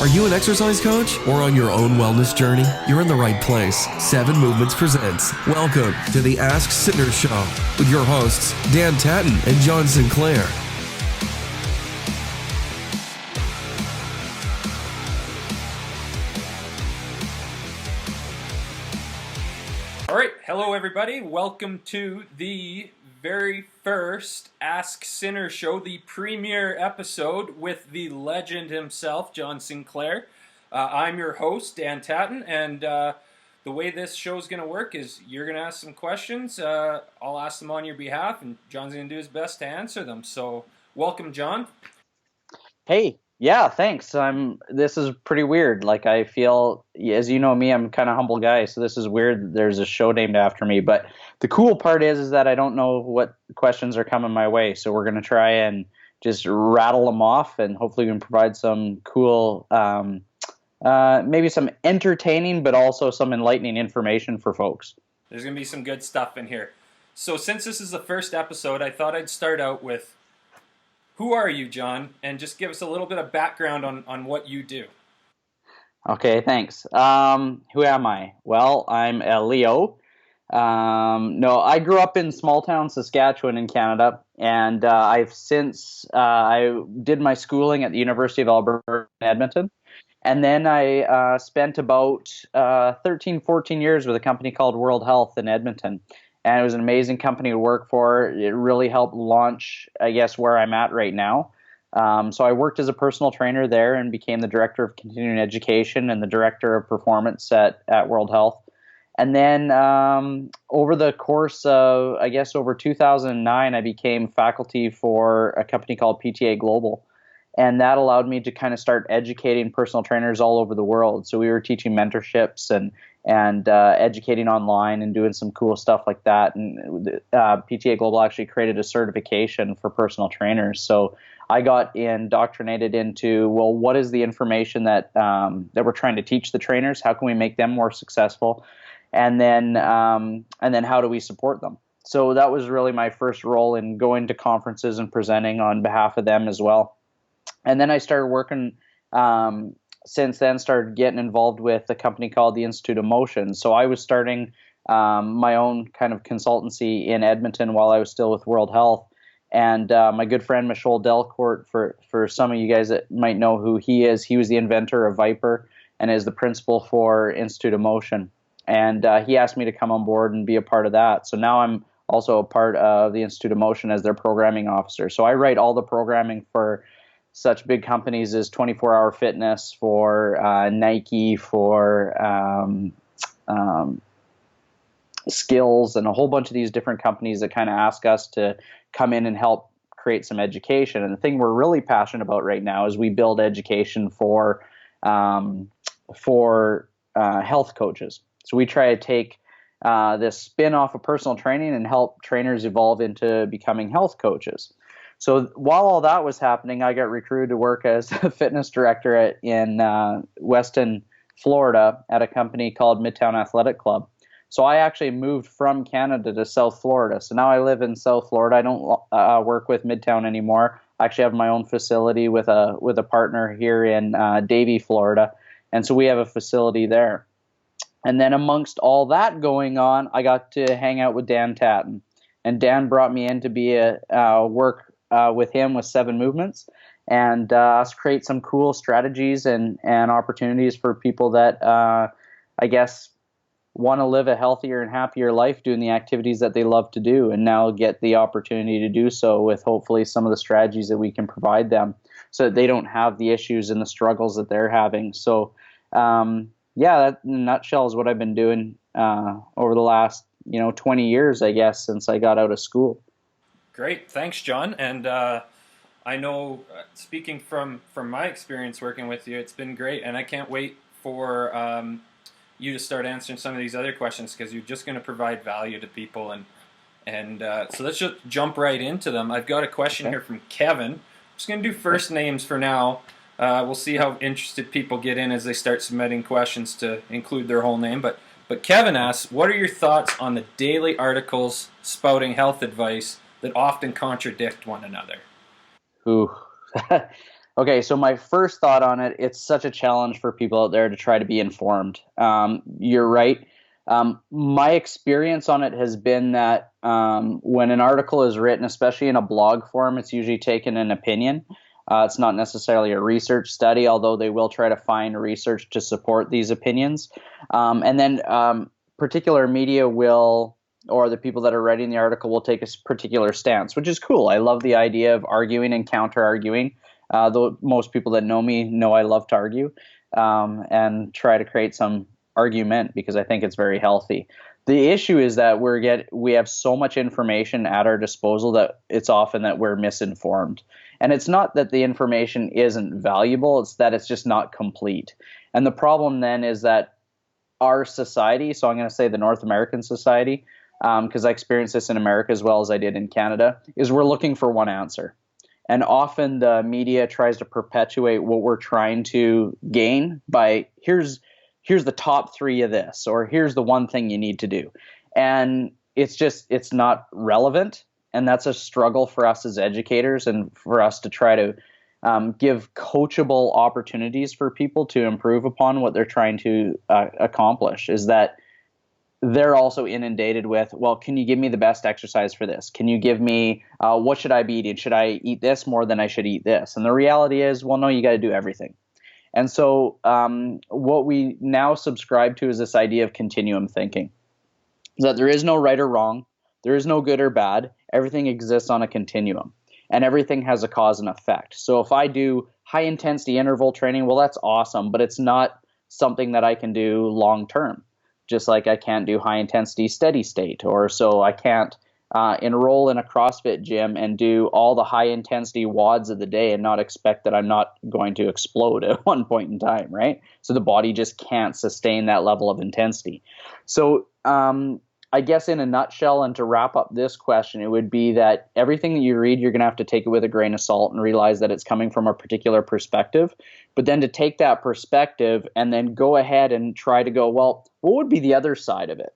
Are you an exercise coach or on your own wellness journey? You're in the right place. 7 Movements presents. Welcome to the Ask Sitter Show with your hosts, Dan Tatton and John Sinclair. All right, hello everybody. Welcome to the very first Ask Sinner Show, the premiere episode with the legend himself, John Sinclair. I'm your host, Dan Tatton, and the way this show is going to work is you're going to ask some questions. I'll ask them on your behalf, and John's going to do his best to answer them. So, welcome, John. Hey, yeah, thanks. This is pretty weird. Like, I feel, as you know me, I'm kind of humble guy, so this is weird that there's a show named after me. But the cool part is that I don't know what questions are coming my way, so we're going to try and just rattle them off, and hopefully we can provide some cool, maybe some entertaining, but also some enlightening information for folks. There's going to be some good stuff in here. So since this is the first episode, I thought I'd start out with, who are you, John? And just give us a little bit of background on what you do. Okay, thanks. Who am I? Well, I'm a Leo. No, I grew up in small town Saskatchewan in Canada, and I did my schooling at the University of Alberta in Edmonton, and then I spent about 13, 14 years with a company called World Health in Edmonton, and it was an amazing company to work for. It really helped launch, I guess, where I'm at right now. So I worked as a personal trainer there and became the director of continuing education and the director of performance at World Health. And then over the course of, I guess, over 2009, I became faculty for a company called PTA Global. And that allowed me to kind of start educating personal trainers all over the world. So we were teaching mentorships and educating online and doing some cool stuff like that. And PTA Global actually created a certification for personal trainers. So I got indoctrinated into, well, what is the information that we're trying to teach the trainers? How can we make them more successful? And then how do we support them? So that was really my first role in going to conferences and presenting on behalf of them as well. And then I started working, since then, started getting involved with a company called the Institute of Motion. So I was starting my own kind of consultancy in Edmonton while I was still with World Health. And my good friend, Michel Delcourt, for some of you guys that might know who he is, he was the inventor of Viper and is the principal for Institute of Motion. And he asked me to come on board and be a part of that. So now I'm also a part of the Institute of Motion as their programming officer. So I write all the programming for such big companies as 24 Hour Fitness, for Nike, for Skills, and a whole bunch of these different companies that kind of ask us to come in and help create some education. And the thing we're really passionate about right now is we build education for health coaches. So we try to take this spin off of personal training and help trainers evolve into becoming health coaches. So while all that was happening, I got recruited to work as a fitness director in Weston, Florida, at a company called Midtown Athletic Club. So I actually moved from Canada to South Florida. So now I live in South Florida. I don't work with Midtown anymore. I actually have my own facility with a partner here in Davie, Florida. And so we have a facility there. And then amongst all that going on, I got to hang out with Dan Tatton. And Dan brought me in to be work with him with 7 Movements and us create some cool strategies and opportunities for people that, I guess, want to live a healthier and happier life doing the activities that they love to do, and now get the opportunity to do so with hopefully some of the strategies that we can provide them so that they don't have the issues and the struggles that they're having. So, that in a nutshell is what I've been doing over the last 20 years, I guess, since I got out of school. Great. Thanks, John. And I know, speaking from my experience working with you, it's been great. And I can't wait for you to start answering some of these other questions, because you're just going to provide value to people. And so let's just jump right into them. I've got a question here from Kevin. I'm just going to do first names for now. We'll see how interested people get in as they start submitting questions to include their whole name. But Kevin asks, what are your thoughts on the daily articles spouting health advice that often contradict one another? Ooh, Okay, so my first thought on it, it's such a challenge for people out there to try to be informed. You're right. My experience on it has been that when an article is written, especially in a blog form, it's usually taken an opinion. It's not necessarily a research study, although they will try to find research to support these opinions. And then particular media will, or the people that are writing the article will take a particular stance, which is cool. I love the idea of arguing and counter-arguing. Though most people that know me know I love to argue and try to create some argument because I think it's very healthy. The issue is that we have so much information at our disposal that it's often that we're misinformed. And it's not that the information isn't valuable, it's that it's just not complete. And the problem then is that our society, so I'm going to say the North American society, because I experienced this in America as well as I did in Canada, is we're looking for one answer. And often the media tries to perpetuate what we're trying to gain by here's the top 3 of this, or here's the one thing you need to do. And it's not relevant. And that's a struggle for us as educators and for us to try to give coachable opportunities for people to improve upon what they're trying to accomplish, is that they're also inundated with, well, can you give me the best exercise for this? Can you give me, what should I be eating? Should I eat this more than I should eat this? And the reality is, well, no, you got to do everything. And so what we now subscribe to is this idea of continuum thinking, is that there is no right or wrong. There is no good or bad. Everything exists on a continuum, and everything has a cause and effect. So if I do high intensity interval training, well, that's awesome, but it's not something that I can do long term. Just like I can't do high intensity steady state, or so I can't enroll in a CrossFit gym and do all the high intensity WODs of the day and not expect that I'm not going to explode at one point in time, right? So the body just can't sustain that level of intensity. So I guess in a nutshell, and to wrap up this question, it would be that everything that you read, you're going to have to take it with a grain of salt and realize that it's coming from a particular perspective. But then to take that perspective and then go ahead and try to go, well, what would be the other side of it?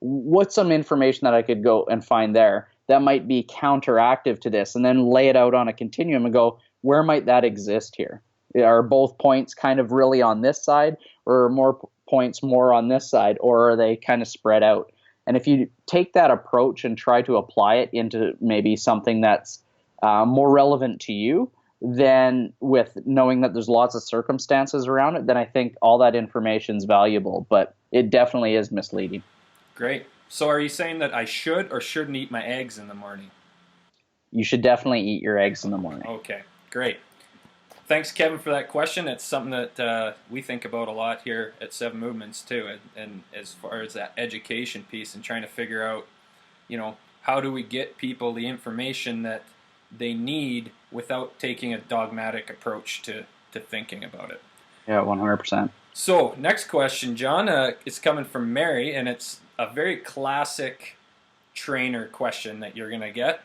What's some information that I could go and find there that might be counteractive to this? And then lay it out on a continuum and go, where might that exist here? Are both points kind of really on this side, or are more points more on this side, or are they kind of spread out? And if you take that approach and try to apply it into maybe something that's more relevant to you, then with knowing that there's lots of circumstances around it, then I think all that information is valuable, but it definitely is misleading. Great. So are you saying that I should or shouldn't eat my eggs in the morning? You should definitely eat your eggs in the morning. Okay, great. Thanks, Kevin, for that question. It's something that we think about a lot here at Seven Movements too, and as far as that education piece and trying to figure out, how do we get people the information that they need without taking a dogmatic approach to thinking about it. Yeah, 100%. So, next question, John, it's coming from Mary, and it's a very classic trainer question that you're going to get.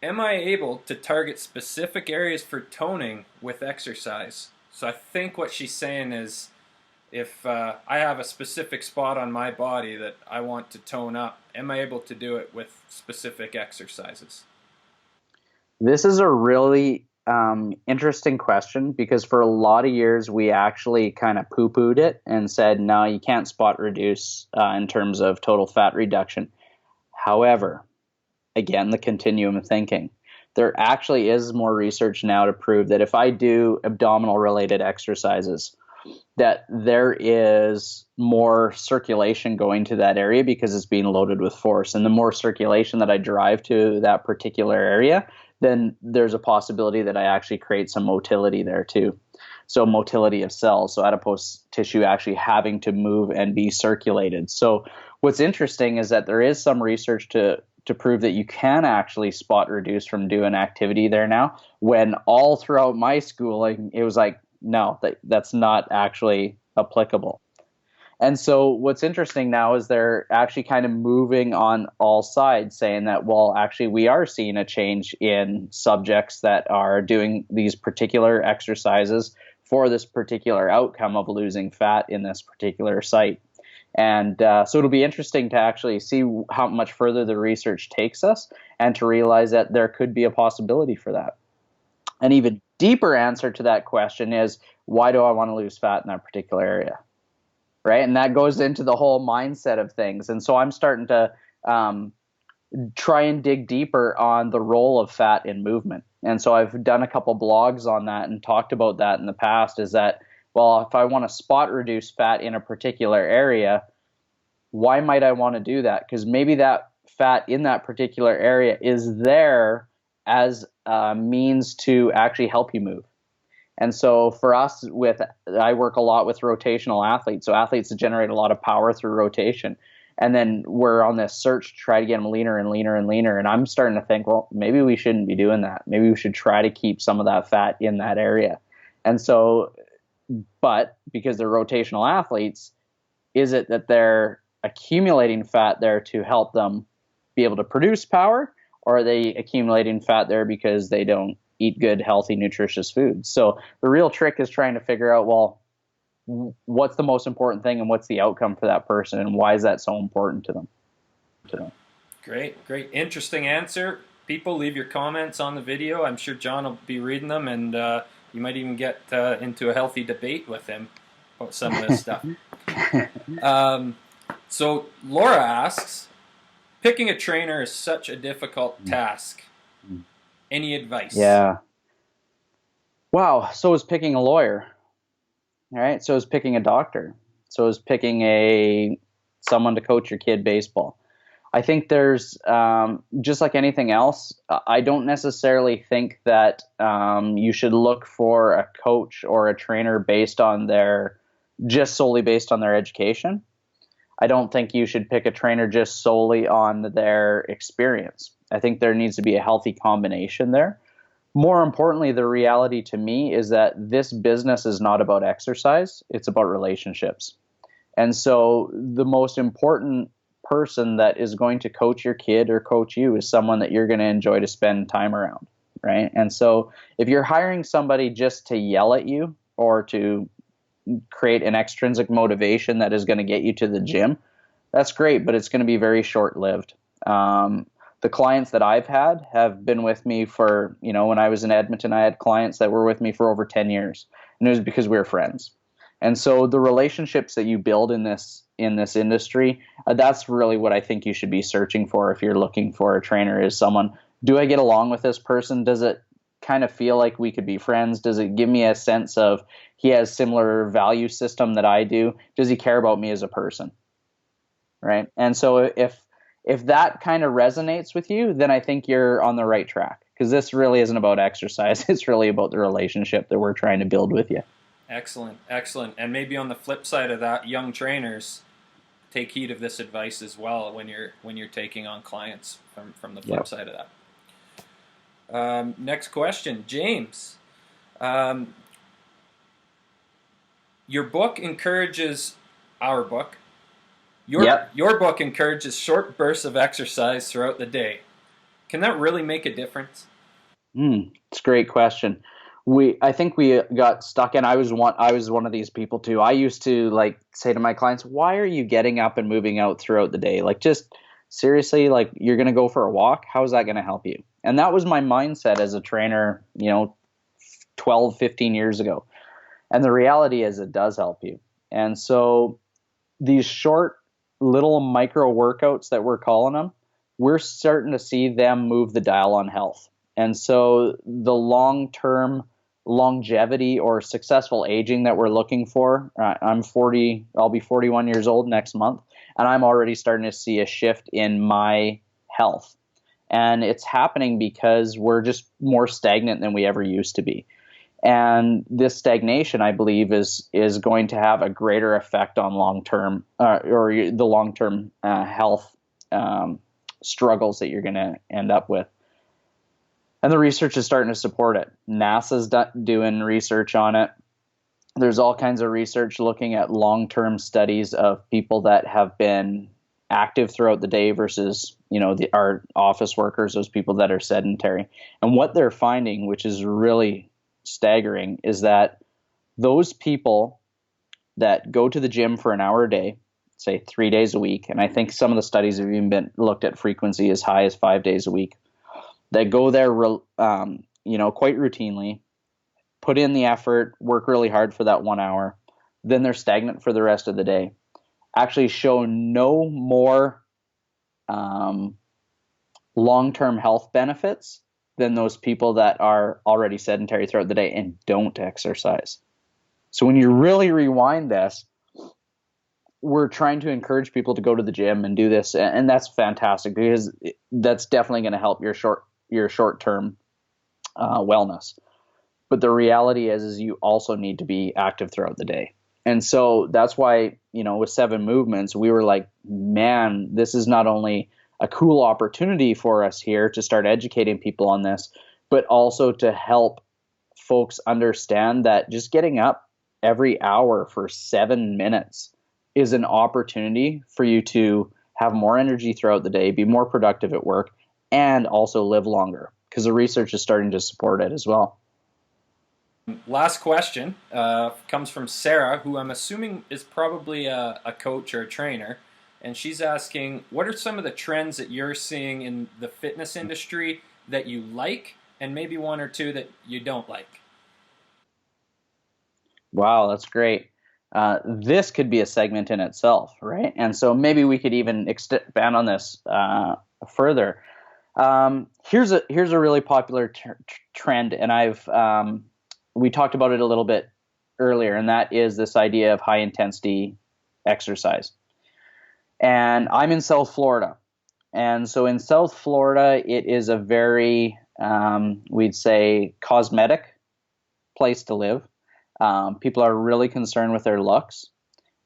Am I able to target specific areas for toning with exercise? So I think what she's saying is, if I have a specific spot on my body that I want to tone up, am I able to do it with specific exercises? This is a really interesting question, because for a lot of years we actually kind of poo-pooed it and said, no, you can't spot reduce in terms of total fat reduction. However, again, the continuum of thinking. There actually is more research now to prove that if I do abdominal related exercises, that there is more circulation going to that area because it's being loaded with force. And the more circulation that I drive to that particular area, then there's a possibility that I actually create some motility there too. So motility of cells, so adipose tissue actually having to move and be circulated. So what's interesting is that there is some research to prove that you can actually spot reduce from doing activity there now, when all throughout my schooling, it was like, no, that's not actually applicable. And so what's interesting now is they're actually kind of moving on all sides, saying that, well, actually we are seeing a change in subjects that are doing these particular exercises for this particular outcome of losing fat in this particular site. And so it'll be interesting to actually see how much further the research takes us and to realize that there could be a possibility for that. And even deeper answer to that question is, why do I want to lose fat in that particular area? Right? And that goes into the whole mindset of things. And so I'm starting to try and dig deeper on the role of fat in movement. And so I've done a couple blogs on that and talked about that in the past, is that, well, if I want to spot reduce fat in a particular area, why might I want to do that? Because maybe that fat in that particular area is there as a means to actually help you move. And so for us, I work a lot with rotational athletes. So athletes that generate a lot of power through rotation. And then we're on this search to try to get them leaner and leaner and leaner. And I'm starting to think, well, maybe we shouldn't be doing that. Maybe we should try to keep some of that fat in that area. And so, but because they're rotational athletes, is it that they're accumulating fat there to help them be able to produce power? Or are they accumulating fat there because they don't eat good, healthy, nutritious foods? So the real trick is trying to figure out, well, what's the most important thing and what's the outcome for that person, and why is that so important to them? Great. Interesting answer. People, leave your comments on the video. I'm sure John will be reading them, and you might even get into a healthy debate with him about some of this stuff. So Laura asks, picking a trainer is such a difficult task. Any advice? Yeah. Wow. So is picking a lawyer. All right. So is picking a doctor. So is picking someone to coach your kid baseball. I think there's just like anything else. I don't necessarily think that you should look for a coach or a trainer just solely based on their education. I don't think you should pick a trainer just solely on their experience. I think there needs to be a healthy combination there. More importantly, the reality to me is that this business is not about exercise, it's about relationships. And so the most important person that is going to coach your kid or coach you is someone that you're going to enjoy to spend time around, right? And so if you're hiring somebody just to yell at you or to create an extrinsic motivation that is going to get you to the gym, that's great, but it's going to be very short-lived. The clients that I've had have been with me for, when I was in Edmonton, I had clients that were with me for over 10 years, and it was because we were friends. And so the relationships that you build in this industry, that's really what I think you should be searching for if you're looking for a trainer, is someone, do I get along with this person? Does it kind of feel like we could be friends? Does it give me a sense of he has similar value system that I do? Does he care about me as a person? Right? And so if that kind of resonates with you, then I think you're on the right track, because this really isn't about exercise. It's really about the relationship that we're trying to build with you. Excellent. And maybe on the flip side of that, young trainers, take heed of this advice as well when you're taking on clients from the flip side of that. Next question, James. Your book encourages our book. Your book encourages short bursts of exercise throughout the day. Can that really make a difference? It's a great question. I think we got stuck in. I was one of these people too. I used to say to my clients, "Why are you getting up and moving out throughout the day? Just seriously, you're going to go for a walk? How is that going to help you?" And that was my mindset as a trainer, 12, 15 years ago. And the reality is it does help you. And so these short little micro workouts that we're calling them, we're starting to see them move the dial on health. And so the long-term longevity or successful aging that we're looking for, I'm 40, I'll be 41 years old next month, and I'm already starting to see a shift in my health. And it's happening because we're just more stagnant than we ever used to be. And this stagnation, I believe, is going to have a greater effect on long-term or the long-term health struggles that you're going to end up with. And the research is starting to support it. NASA's doing research on it. There's all kinds of research looking at long-term studies of people that have been active throughout the day versus, our office workers, those people that are sedentary. And what they're finding, which is really staggering, is that those people that go to the gym for an hour a day, say 3 days a week, and I think some of the studies have even been looked at frequency as high as 5 days a week, that go there, quite routinely, put in the effort, work really hard for that 1 hour, then they're stagnant for the rest of the day, actually show no more long-term health benefits than those people that are already sedentary throughout the day and don't exercise. So when you really rewind this, we're trying to encourage people to go to the gym and do this, and that's fantastic because that's definitely going to help your short-term wellness. But the reality is you also need to be active throughout the day. And so that's why, with 7 movements, we were like, man, this is not only a cool opportunity for us here to start educating people on this, but also to help folks understand that just getting up every hour for 7 minutes is an opportunity for you to have more energy throughout the day, be more productive at work, and also live longer, because the research is starting to support it as well. Last question comes from Sarah, who I'm assuming is probably a coach or a trainer. And she's asking, what are some of the trends that you're seeing in the fitness industry that you like, and maybe one or two that you don't like? Wow, that's great. This could be a segment in itself, right? And so maybe we could even expand on this further. Here's a really popular trend, and we talked about it a little bit earlier, and that is this idea of high intensity exercise. And I'm in South Florida, and so in South Florida, it is a very we'd say cosmetic place to live. People are really concerned with their looks,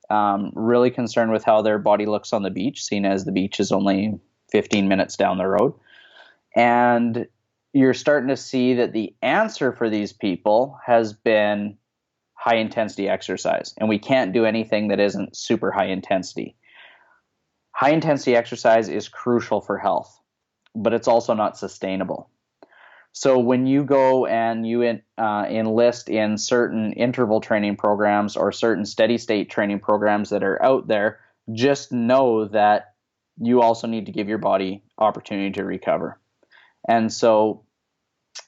really concerned with how their body looks on the beach, seeing as the beach is only 15 minutes down the road. And you're starting to see that the answer for these people has been high intensity exercise. And we can't do anything that isn't super high intensity. High intensity exercise is crucial for health, but it's also not sustainable. So when you go and you enlist in certain interval training programs or certain steady state training programs that are out there, just know that you also need to give your body opportunity to recover. And so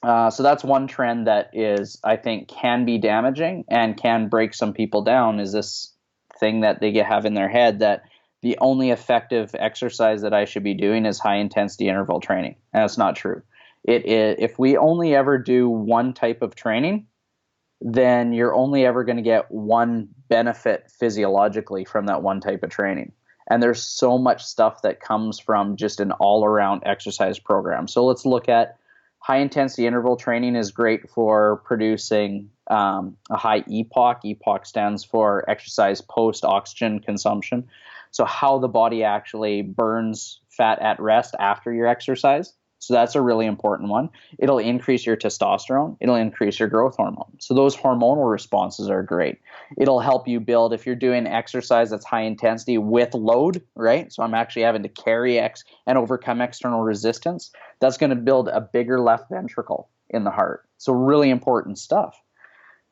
that's one trend that is, I think, can be damaging and can break some people down, is this thing that they have in their head that the only effective exercise that I should be doing is high intensity interval training. And that's not true. If we only ever do one type of training, then you're only ever going to get one benefit physiologically from that one type of training. And there's so much stuff that comes from just an all-around exercise program. So let's look at high-intensity interval training is great for producing a high EPOC. EPOC stands for exercise post-oxygen consumption. So how the body actually burns fat at rest after your exercise. So that's a really important one. It'll increase your testosterone. It'll increase your growth hormone. So those hormonal responses are great. It'll help you build, if you're doing exercise that's high intensity with load, right? So I'm actually having to carry and overcome external resistance. That's going to build a bigger left ventricle in the heart. So really important stuff.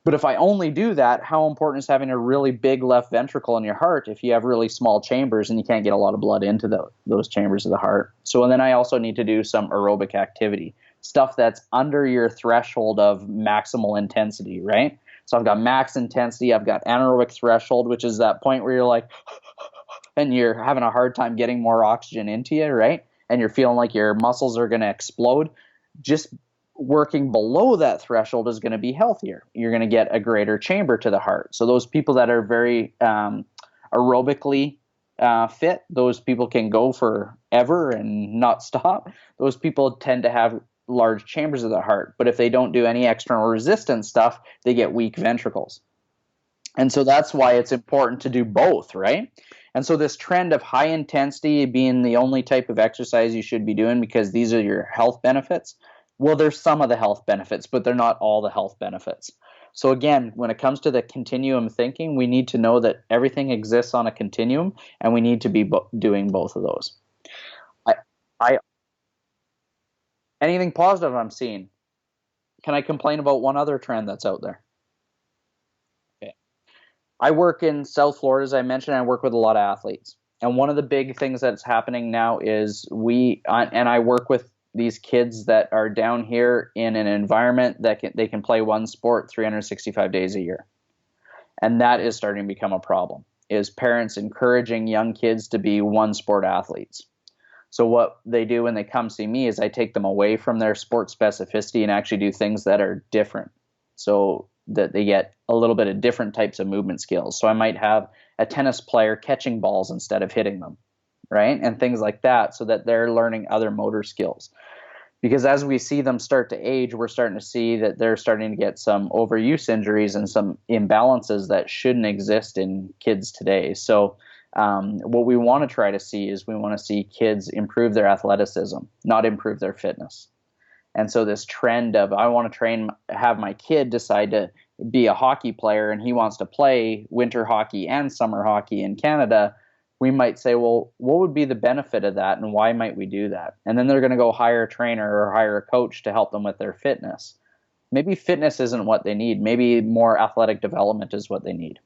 But if I only do that, how important is having a really big left ventricle in your heart if you have really small chambers and you can't get a lot of blood into those chambers of the heart? So then I also need to do some aerobic activity, stuff that's under your threshold of maximal intensity, right? So I've got max intensity, I've got anaerobic threshold, which is that point where you're like, and you're having a hard time getting more oxygen into you, right? And you're feeling like your muscles are going to explode. Just working below that threshold is going to be healthier. You're going to get a greater chamber to the heart. So those people that are very aerobically fit, those people can go forever and not stop. Those people tend to have large chambers of the heart. But if they don't do any external resistance stuff, they get weak ventricles. And so that's why it's important to do both, right? And so this trend of high intensity being the only type of exercise you should be doing because these are your health benefits. Well, there's some of the health benefits, but they're not all the health benefits. So again, when it comes to the continuum thinking, we need to know that everything exists on a continuum, and we need to be doing both of those. Anything positive I'm seeing? Can I complain about one other trend that's out there? Okay. I work in South Florida, as I mentioned. I work with a lot of athletes. And one of the big things that's happening now is I work with these kids that are down here in an environment that they can play one sport 365 days a year. And that is starting to become a problem, is parents encouraging young kids to be one sport athletes. So what they do when they come see me is I take them away from their sport specificity and actually do things that are different, so that they get a little bit of different types of movement skills. So I might have a tennis player catching balls instead of hitting them, right? And things like that, so that they're learning other motor skills. Because as we see them start to age, we're starting to see that they're starting to get some overuse injuries and some imbalances that shouldn't exist in kids today. So what we want to try to see is we want to see kids improve their athleticism, not improve their fitness. And so this trend of I want to have my kid decide to be a hockey player and he wants to play winter hockey and summer hockey in Canada, we might say, well, what would be the benefit of that and why might we do that? And then they're going to go hire a trainer or hire a coach to help them with their fitness. Maybe fitness isn't what they need. Maybe more athletic development is what they need.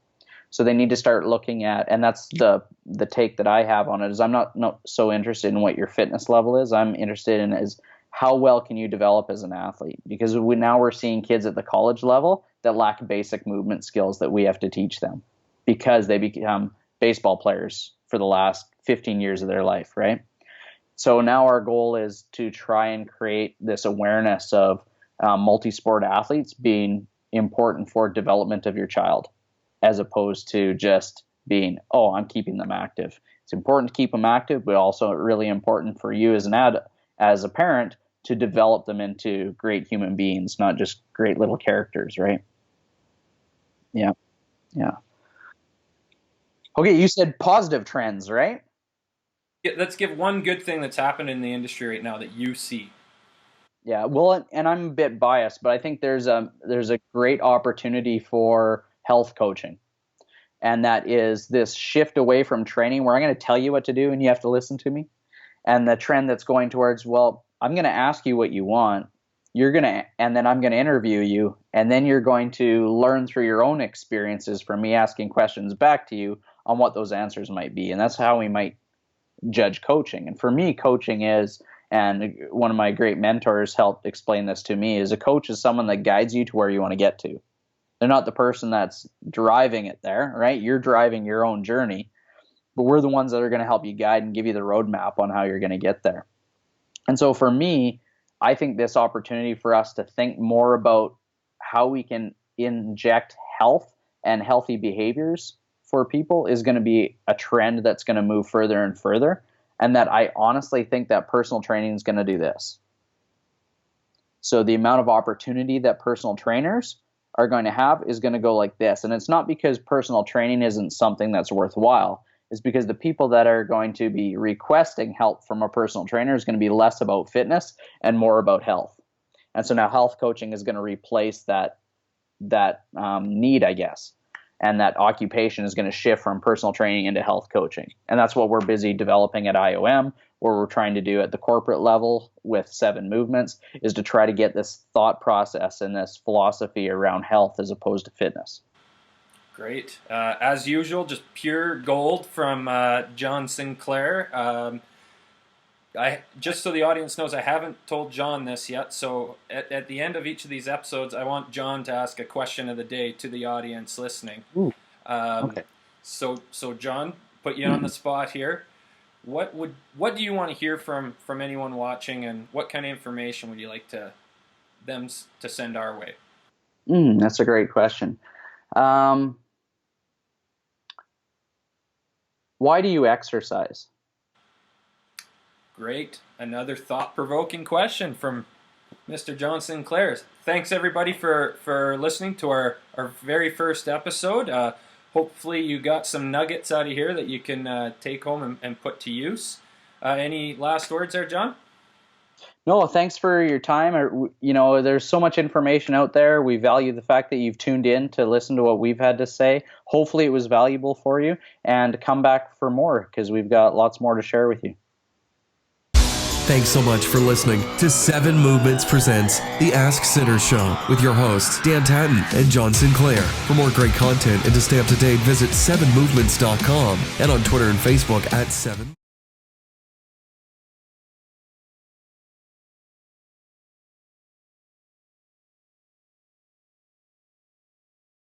So they need to start looking at, and that's the take that I have on it, is I'm not so interested in what your fitness level is. I'm interested in is how well can you develop as an athlete? Because we're seeing kids at the college level that lack basic movement skills that we have to teach them because they become baseball players for the last 15 years of their life, right? So now our goal is to try and create this awareness of multi-sport athletes being important for development of your child, as opposed to just being, oh, I'm keeping them active. It's important to keep them active, but also really important for you as a parent to develop them into great human beings, not just great little characters, right? Yeah. Okay, you said positive trends, right? Yeah, let's give one good thing that's happened in the industry right now that you see. Yeah, well, and I'm a bit biased, but I think there's a great opportunity for health coaching. And that is this shift away from training where I'm going to tell you what to do and you have to listen to me. And the trend that's going towards, well, I'm going to ask you what you want. And then I'm going to interview you. And then you're going to learn through your own experiences from me asking questions back to you on what those answers might be. And that's how we might judge coaching. And for me, coaching is, and one of my great mentors helped explain this to me, is a coach is someone that guides you to where you want to get to. They're not the person that's driving it there, right? You're driving your own journey, but we're the ones that are going to help you guide and give you the roadmap on how you're going to get there. And so for me, I think this opportunity for us to think more about how we can inject health and healthy behaviors for people is going to be a trend that's going to move further and further. And that I honestly think that personal training is going to do this. So the amount of opportunity that personal trainers are going to have is going to go like this. And it's not because personal training isn't something that's worthwhile. It's because the people that are going to be requesting help from a personal trainer is going to be less about fitness and more about health. And so now health coaching is going to replace that need, I guess. And that occupation is going to shift from personal training into health coaching. And that's what we're busy developing at IOM, where we're trying to do at the corporate level with 7 Movements, is to try to get this thought process and this philosophy around health as opposed to fitness. Great. As usual, just pure gold from John Sinclair. Just so the audience knows, I haven't told John this yet. So at the end of each of these episodes, I want John to ask a question of the day to the audience listening. Ooh, okay. So John, put you on the spot here. What do you want to hear from anyone watching, and what kind of information would you like them to send our way? That's a great question. Why do you exercise? Great. Another thought-provoking question from Mr. John Sinclair. Thanks, everybody, for listening to our very first episode. Hopefully you got some nuggets out of here that you can take home and put to use. Any last words there, John? No, thanks for your time. There's so much information out there. We value the fact that you've tuned in to listen to what we've had to say. Hopefully it was valuable for you, and come back for more because we've got lots more to share with you. Thanks so much for listening to 7 Movements Presents The Ask Sinners Show with your hosts, Dan Tatton and John Sinclair. For more great content and to stay up to date, visit 7movements.com and on Twitter and Facebook at 7.